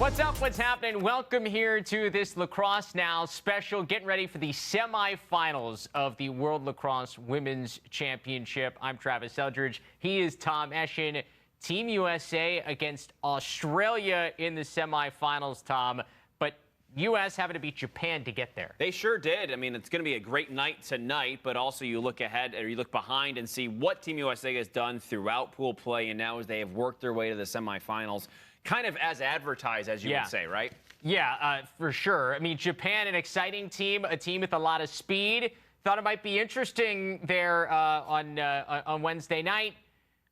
What's up? What's happening? Welcome here to this Lacrosse Now special. Getting ready for the semifinals of the World Lacrosse Women's Championship. I'm Travis Eldridge. He is Tom Eschen. Team USA against Australia in the semifinals, Tom. But U.S. having to beat Japan to get there. They sure did. I mean, it's going to be a great night tonight, but also you look ahead or you look behind and see what Team USA has done throughout pool play, and now as they have worked their way to the semifinals, kind of as advertised, as you would say, right? Yeah, for sure. I mean, Japan, an exciting team, a team with a lot of speed. Thought it might be interesting there on Wednesday night.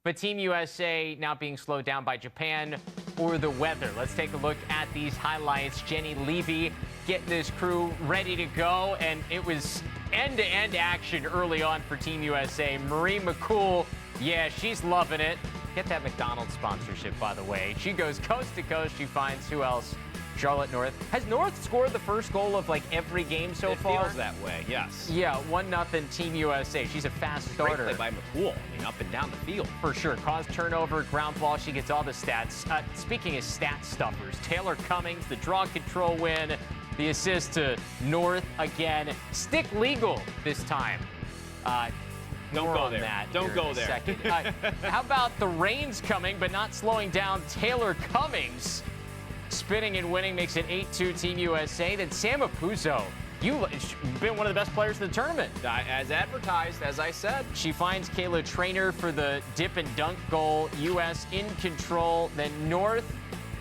But Team USA now being slowed down by Japan or the weather. Let's take a look at these highlights. Jenny Levy getting this crew ready to go, and it was end-to-end action early on for Team USA. Marie McCool, yeah, she's loving it. Get that McDonald's sponsorship, by the way. She goes coast to coast. She finds who else? Charlotte North. Has North scored the first goal of like every game so far? It feels that way, yes. Yeah, 1-0 Team USA. She's a fast starter. Great play by McCool. I mean, up and down the field. For sure. Caused turnover, ground ball. She gets all the stats. Speaking of stat stuffers, Taylor Cummings, the draw control win, the assist to North again. Stick legal this time. Don't go there. Don't go there. How about the rain's coming, but not slowing down Taylor Cummings? Spinning and winning makes it 8-2 Team USA. Then Sam Apuzzo, you've been one of the best players in the tournament. As advertised, as I said. She finds Kayla Treanor for the dip and dunk goal. U.S. in control. Then North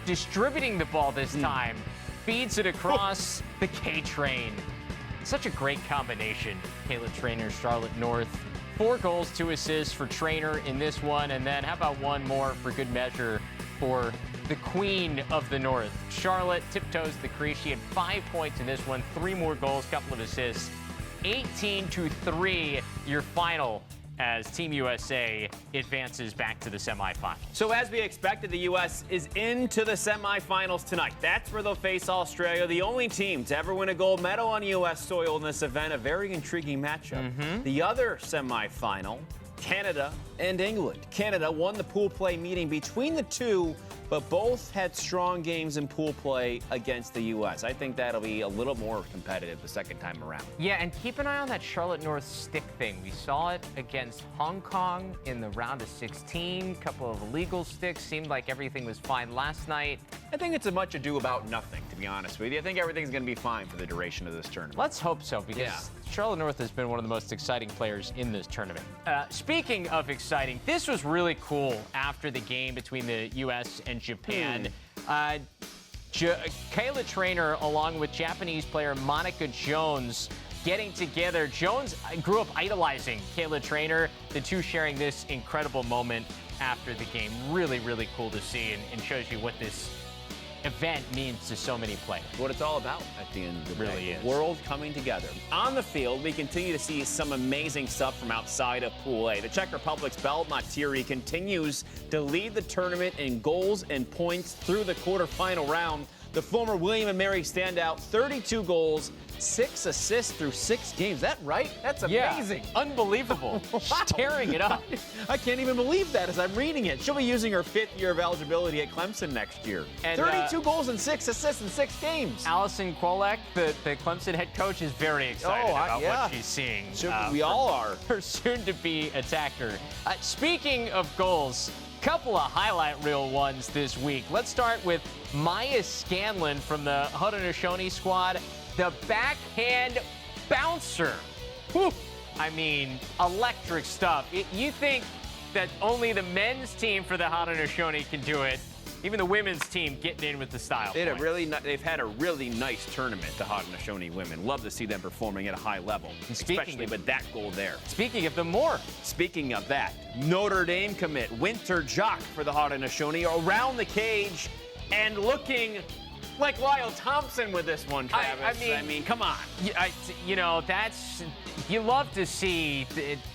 distributing the ball this time. Feeds it across the K-Train. Such a great combination. Kayla Treanor, Charlotte North. 4 goals, 2 assists for Treanor in this one. And then how about one more for good measure for the queen of the North. Charlotte tiptoes the crease. She had 5 points in this one, 3 more goals, couple of assists. 18-3, your final as Team USA advances back to the semifinals. So as we expected, the U.S. is into the semifinals tonight. That's where they'll face Australia, the only team to ever win a gold medal on U.S. soil in this event. A very intriguing matchup. The other semifinal, Canada and England. Canada won the pool play meeting between the two, but both had strong games in pool play against the U.S. I think that'll be a little more competitive the second time around. Yeah, and keep an eye on that Charlotte North stick thing. We saw it against Hong Kong in the round of 16. Couple of illegal sticks. Seemed like everything was fine last night. I think it's a much ado about nothing, to be honest with you. I think everything's going to be fine for the duration of this tournament. Let's hope so, because Charlotte North has been one of the most exciting players in this tournament. Speaking of exciting, this was really cool after the game between the U.S. and Japan. Kayla Treanor, along with Japanese player Monica Jones, getting together. Jones grew up idolizing Kayla Treanor, the two sharing this incredible moment after the game. Really, really cool to see, and shows you what this event means to so many players. What it's all about at the end of the day. Really is. The world coming together. On the field, we continue to see some amazing stuff from outside of Pool A. The Czech Republic's Belle Martire continues to lead the tournament in goals and points through the quarterfinal round. The former William & Mary standout, 32 goals, 6 assists through 6 games. Is that right? That's amazing. Yeah, unbelievable. Wow. Tearing it up. I can't even believe that as I'm reading it. She'll be using her 5th year of eligibility at Clemson next year. And 32 goals and 6 assists in 6 games. Allison Kolek, the Clemson head coach, is very excited about what she's seeing. We all are. Her soon-to-be attacker. Speaking of goals, couple of highlight reel ones this week. Let's start with Miya Scanlan from the Haudenosaunee squad. The backhand bouncer. Whew. I mean, electric stuff. You think that only the men's team for the Haudenosaunee can do it. Even the women's team getting in with the style. They've had a really nice tournament, the Haudenosaunee women. Love to see them performing at a high level, especially with that goal there. Speaking of them more. Speaking of that, Notre Dame commit Wynter Jock for the Haudenosaunee around the cage and looking like Lyle Thompson with this one, Travis. I mean, come on. You love to see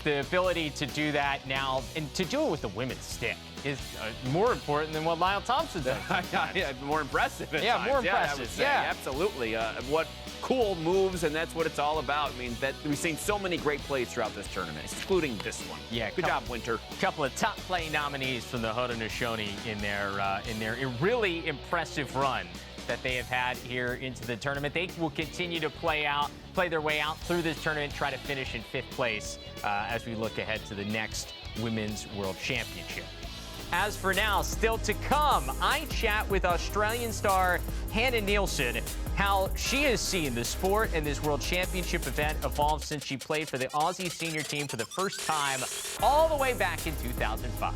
the ability to do that now, and to do it with the women's stick is more important than what Lyle Thompson does. Yeah, more impressive. Yeah, more impressive. I would say. Yeah, absolutely. What cool moves, and that's what it's all about. I mean, we've seen so many great plays throughout this tournament, including this one. Yeah, good job, Wynter. A couple of top play nominees from the Haudenosaunee in their really impressive run that they have had here into the tournament. They will continue to play their way out through this tournament, try to finish in 5th place as we look ahead to the next Women's World Championship. As for now, still to come, I chat with Australian star Hannah Nielsen, how she has seen the sport and this World Championship event evolve since she played for the Aussie senior team for the first time all the way back in 2005.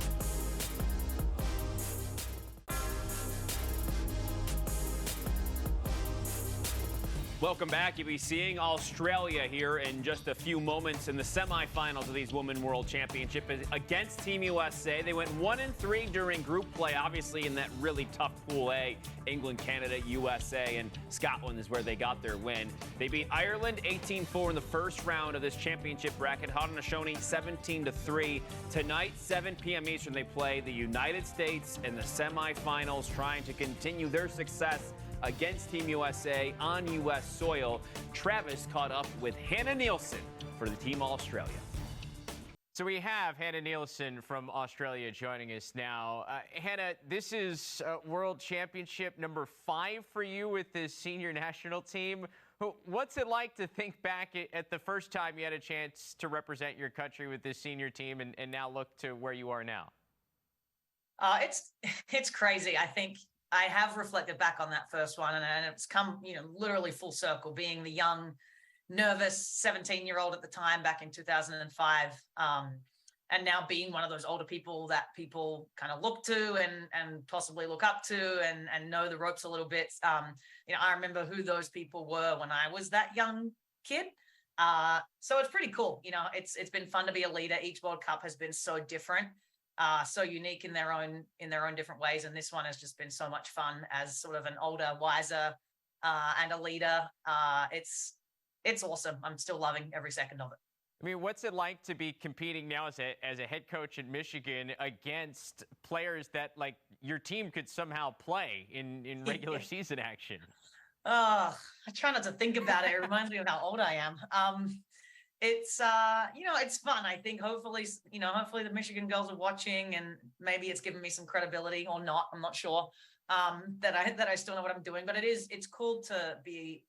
Welcome back. You'll be seeing Australia here in just a few moments in the semifinals of these Women World Championship against Team USA. They went 1-3 during group play, obviously in that really tough Pool A. England, Canada, USA, and Scotland is where they got their win. They beat Ireland 18-4 in the first round of this championship bracket. Haudenosaunee 17-3. Tonight, 7 p.m. Eastern, they play the United States in the semifinals, trying to continue their success against Team USA on U.S. soil. Travis caught up with Hannah Nielsen for the Team Australia. So we have Hannah Nielsen from Australia joining us now. Hannah, this is World Championship number 5 for you with this senior national team. What's it like to think back at the first time you had a chance to represent your country with this senior team and now look to where you are now? It's crazy. I think I have reflected back on that first one, and it's come, literally full circle, being the young, nervous 17-year-old at the time back in 2005, and now being one of those older people that people kind of look to and possibly look up to and know the ropes a little bit. I remember who those people were when I was that young kid. So it's pretty cool. It's been fun to be a leader. Each World Cup has been so different. So unique in their own different ways, and this one has just been so much fun as sort of an older, wiser, and a leader. It's awesome. I'm still loving every second of it. I mean, what's it like to be competing now as a head coach in Michigan against players that like your team could somehow play in regular season action? I try not to think about it. It reminds me of how old I am. It's it's fun. I think hopefully the Michigan girls are watching, and maybe it's given me some credibility or not. I'm not sure that I still know what I'm doing, but it's cool to be,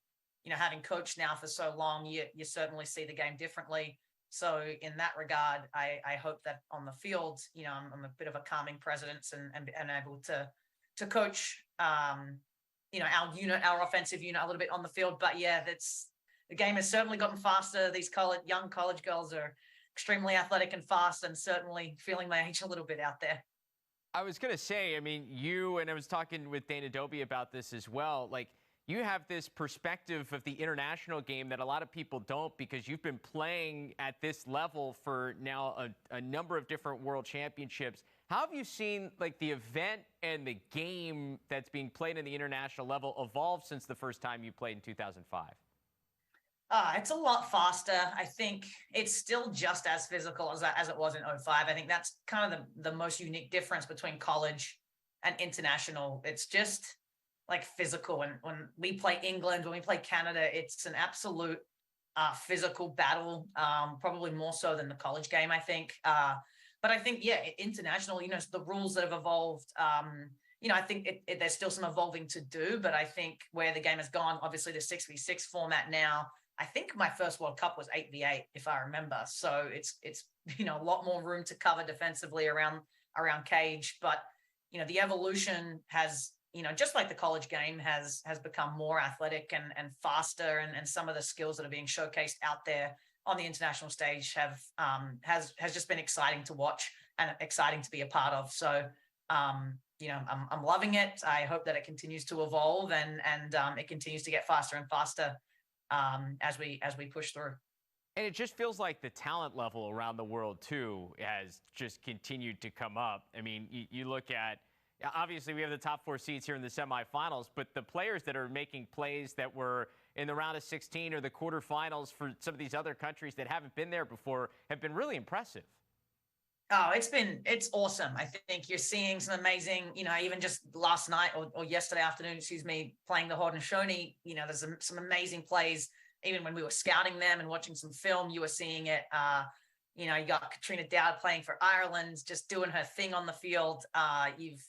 having coached now for so long. You certainly see the game differently. So in that regard, I hope that on the field, I'm a bit of a calming presence and able to coach our offensive unit a little bit on the field. But yeah, the game has certainly gotten faster. These young college girls are extremely athletic and fast, and certainly feeling my age a little bit out there. I was going to say, I mean, I was talking with Dana Dobie about this as well. Like, you have this perspective of the international game that a lot of people don't, because you've been playing at this level for now a number of different world championships. How have you seen like the event and the game that's being played in the international level evolve since the first time you played in 2005? It's a lot faster. I think it's still just as physical as it was in 2005. I think that's kind of the most unique difference between college and international. It's just like physical. And when we play England, when we play Canada, it's an absolute physical battle, probably more so than the college game, I think. But I think, international, the rules that have evolved, I think there's still some evolving to do, but I think where the game has gone, obviously the 6v6 format now, I think my first World Cup was 8v8, if I remember. So it's a lot more room to cover defensively around cage. But, the evolution has, just like the college game has become more athletic and faster, and some of the skills that are being showcased out there on the international stage has just been exciting to watch and exciting to be a part of. So, I'm loving it. I hope that it continues to evolve and it continues to get faster and faster as we push through. And it just feels like the talent level around the world too has just continued to come up. I mean, you look at Yeah, obviously, we have the top 4 seeds here in the semifinals, but the players that are making plays that were in the round of 16 or the quarterfinals for some of these other countries that haven't been there before have been really impressive. Oh, it's awesome. I think you're seeing some amazing, even just last night or yesterday afternoon, playing the Haudenosaunee, there's some amazing plays. Even when we were scouting them and watching some film, you were seeing it. You got Treanor playing for Ireland, just doing her thing on the field. You've,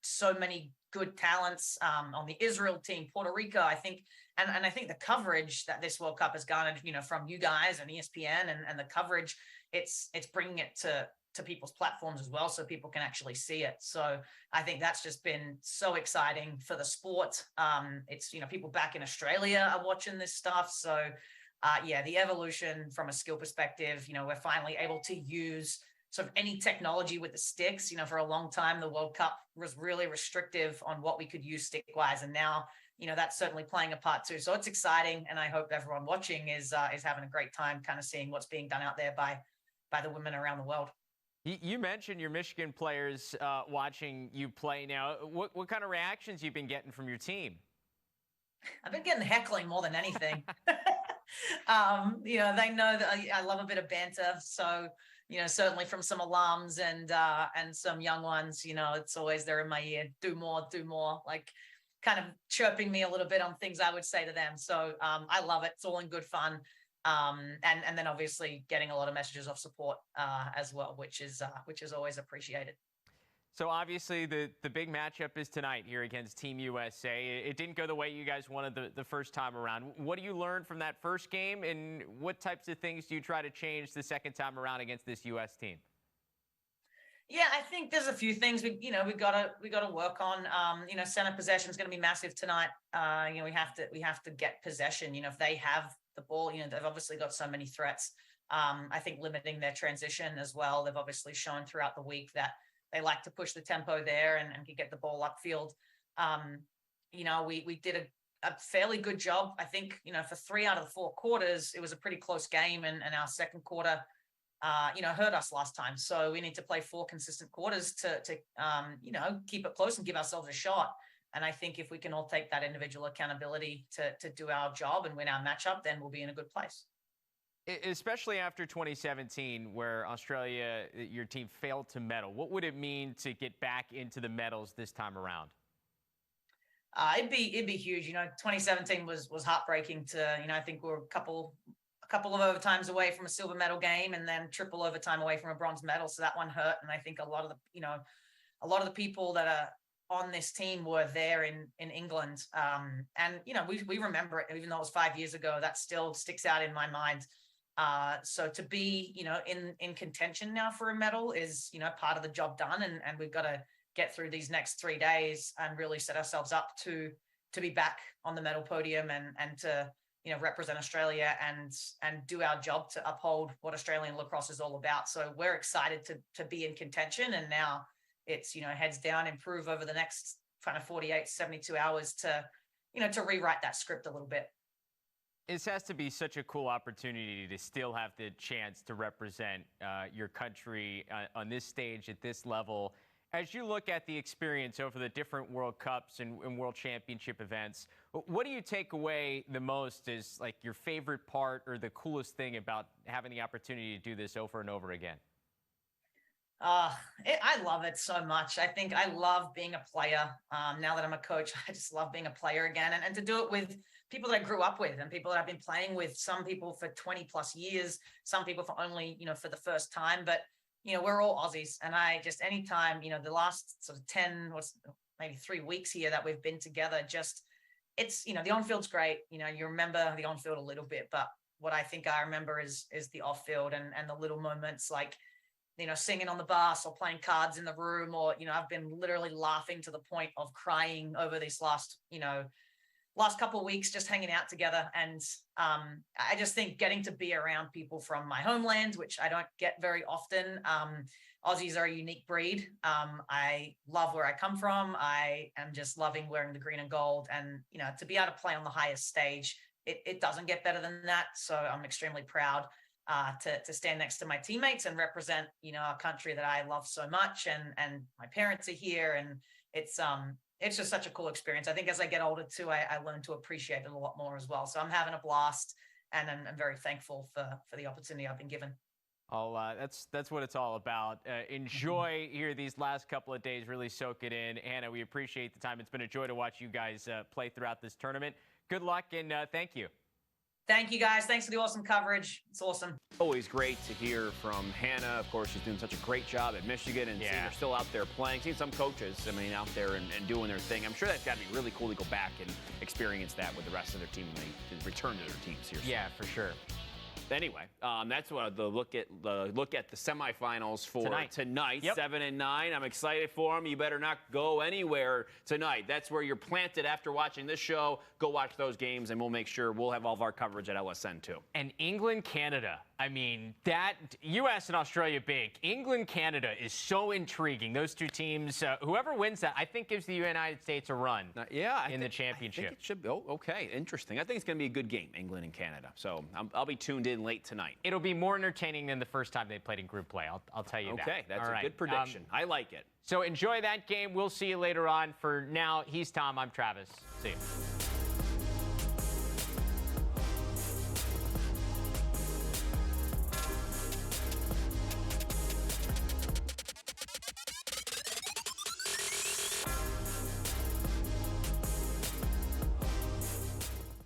so many good talents on the Israel team, Puerto Rico, I think. And I think the coverage that this World Cup has garnered, from you guys and ESPN and the coverage, it's bringing it to people's platforms as well, so people can actually see it. So I think that's just been so exciting for the sport. It's, people back in Australia are watching this stuff. So the evolution from a skill perspective, we're finally able to use sort of any technology with the sticks. For a long time, the World Cup was really restrictive on what we could use stick-wise. And now, that's certainly playing a part too. So it's exciting. And I hope everyone watching is having a great time kind of seeing what's being done out there by the women around the world. You mentioned your Michigan players watching you play now. What kind of reactions you've been getting from your team? I've been getting heckling more than anything. They know that I love a bit of banter. So, certainly from some alums and some young ones, it's always there in my ear, do more, like kind of chirping me a little bit on things I would say to them. So I love it. It's all in good fun. And then obviously getting a lot of messages of support as well, which is always appreciated. So obviously the big matchup is tonight here against Team USA. It didn't go the way you guys wanted the first time around. What do you learn from that first game, and what types of things do you try to change the second time around against this U.S. team? Yeah, I think there's a few things we got to work on. Center possession is going to be massive tonight. We have to get possession. If they have the ball, they've obviously got so many threats. I think limiting their transition as well. They've obviously shown throughout the week that they like to push the tempo there and can get the ball upfield. We did a fairly good job. I think, for 3 out of the 4 quarters, it was a pretty close game, and our second quarter, hurt us last time. So we need to play 4 consistent quarters to keep it close and give ourselves a shot. And I think if we can all take that individual accountability to do our job and win our matchup, then we'll be in a good place. Especially after 2017, where Australia, your team failed to medal. What would it mean to get back into the medals this time around? It'd be huge. 2017 was heartbreaking I think we're a couple of overtimes away from a silver medal game, and then triple overtime away from a bronze medal. So that one hurt. And I think a lot of the people that are on this team were there in England. And we remember it, even though it was 5 years ago. That still sticks out in my mind. So to be, in contention now for a medal is, part of the job done. And we've got to get through these next 3 days and really set ourselves up to be back on the medal podium and to, represent Australia and do our job to uphold what Australian lacrosse is all about. So we're excited to be in contention. And now it's, heads down, improve over the next kind of 48, 72 hours to rewrite that script a little bit. This has to be such a cool opportunity to still have the chance to represent your country on this stage at this level. As you look at the experience over the different World Cups and World Championship events, what do you take away the most as like your favorite part or the coolest thing about having the opportunity to do this over and over again? I love it so much. I think I love being a player. Now that I'm a coach, I just love being a player again, and to do it with people that I grew up with and people that I've been playing with, some people for 20 plus years, some people for only, for the first time, but we're all Aussies. And I just, anytime, the last sort of 10 or maybe 3 weeks here that we've been together, just, it's, the on-field's great. You remember the on-field a little bit, but what I think I remember is the off-field and the little moments like, singing on the bus or playing cards in the room, or, I've been literally laughing to the point of crying over this last couple of weeks, just hanging out together. And I just think getting to be around people from my homeland, which I don't get very often. Aussies are a unique breed. I love where I come from. I am just loving wearing the green and gold, and, to be able to play on the highest stage, it doesn't get better than that. So I'm extremely proud to stand next to my teammates and represent, a country that I love so much. And my parents are here, and, it's just such a cool experience. I think as I get older too, I learn to appreciate it a lot more as well. So I'm having a blast, and I'm very thankful for the opportunity I've been given. That's what it's all about. Enjoy here these last couple of days. Really soak it in. Hannah, we appreciate the time. It's been a joy to watch you guys play throughout this tournament. Good luck, and thank you. Thank you, guys. Thanks for the awesome coverage. It's awesome. Always great to hear from Hannah. Of course, she's doing such a great job at Michigan, and seeing her still out there playing. Seeing some coaches, I mean, out there and doing their thing. I'm sure that's got to be really cool to go back and experience that with the rest of their team when they return to their teams here. Yeah, for sure. Anyway, that's what the look at the semifinals for tonight. Yep. 7 and 9. I'm excited for them. You better not go anywhere tonight. That's where you're planted after watching this show. Go watch those games, and we'll make sure we'll have all of our coverage at LSN too. And England, Canada. I mean, that U.S. and Australia big. England, Canada is so intriguing. Those two teams, whoever wins that, I think gives the United States a run. In the championship. I think it should be. Oh, okay, interesting. I think it's going to be a good game, England and Canada. So I'll be tuned in late tonight. It'll be more entertaining than the first time they played in group play. I'll tell you that. Okay, that's a good prediction. I like it. So enjoy that game. We'll see you later on. For now, he's Tom. I'm Travis. See you.